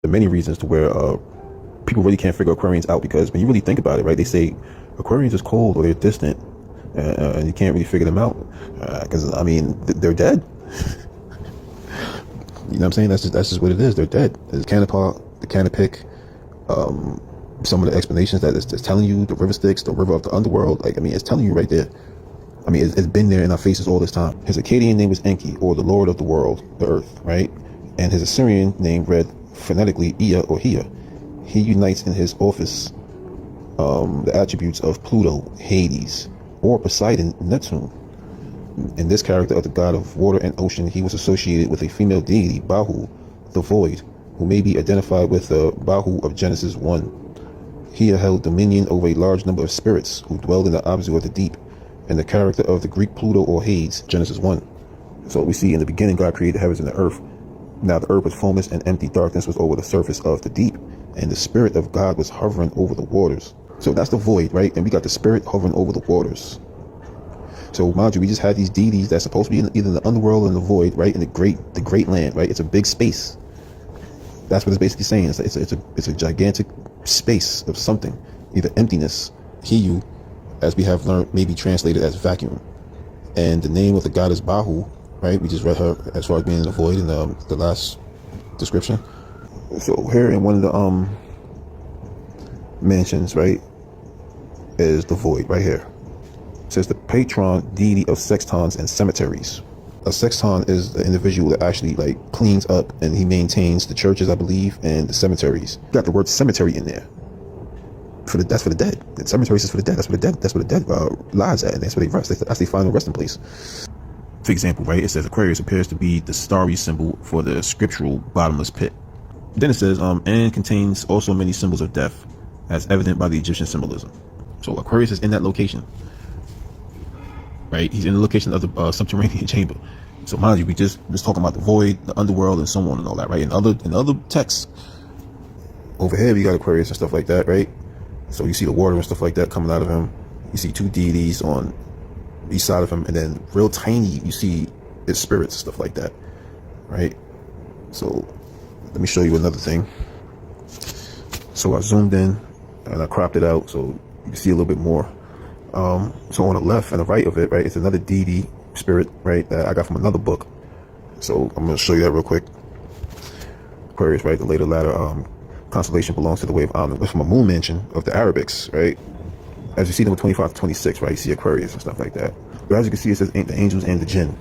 the many reasons to where people really can't figure Aquarians out, because when you really think about it, right, they say Aquarians is cold or they're distant, and you can't really figure them out because I mean they're dead. You know what I'm saying? That's just what it is. They're dead. The Canopa, the Canopic, some of the explanations that it's telling you, the river Styx, the river of the underworld. Like, I mean, it's telling you right there. I mean, it's been there in our faces all this time. His Akkadian name was Enki, or the Lord of the world, the earth, right? And his Assyrian name read phonetically Ea or Hea. He unites in his office the attributes of Pluto, Hades, or Poseidon, Neptune. In this character of the god of water and ocean, he was associated with a female deity, Bahu, the void, who may be identified with the Bahu of Genesis 1. He held dominion over a large number of spirits who dwelled in the obscure of the deep, and the character of the Greek Pluto or Hades, Genesis 1. So we see in the beginning God created the heavens and the earth. Now the earth was formless and empty, darkness was over the surface of the deep, and the spirit of God was hovering over the waters. So that's the void, right? And we got the spirit hovering over the waters. So mind you, we just had these deities that's supposed to be either in the underworld or in the void, right? In the great land, right? It's a big space. That's what it's basically saying. It's a gigantic space of something, either emptiness, Hiyu, as we have learned, may be translated as vacuum. And the name of the goddess Bahu, right? We just read her as far as being in the void in the last description. So here in one of the mansions, right, is the void right here. It says the patron deity of sextons and cemeteries. A sexton is the individual that actually like cleans up, and he maintains the churches, I believe, and the cemeteries. Got the word cemetery in there. That's for the dead. The cemeteries is for the dead. That's where the dead lies at, and that's where they rest. That's their final resting place. For example, right, it says Aquarius appears to be the starry symbol for the scriptural bottomless pit. Then it says and contains also many symbols of death, as evident by the Egyptian symbolism. So Aquarius is in that location. Right, he's in the location of the subterranean chamber. So mind you, we just talking about the void, the underworld, and so on and all that, right? In other texts over here, we got Aquarius and stuff like that, right? So you see the water and stuff like that coming out of him. You see two deities on each side of him, and then real tiny, you see his spirits and stuff like that, right? So let me show you another thing. So I zoomed in and I cropped it out so you can see a little bit more. So on the left and the right of it, right, it's another deity spirit, right, that I got from another book. So I'm going to show you that real quick. Aquarius, right, the later ladder constellation belongs to the way of Amun. It's from a moon mansion of the Arabics, right? As you see number 25 to 26, right, you see Aquarius and stuff like that. But as you can see, it says the angels and the jinn.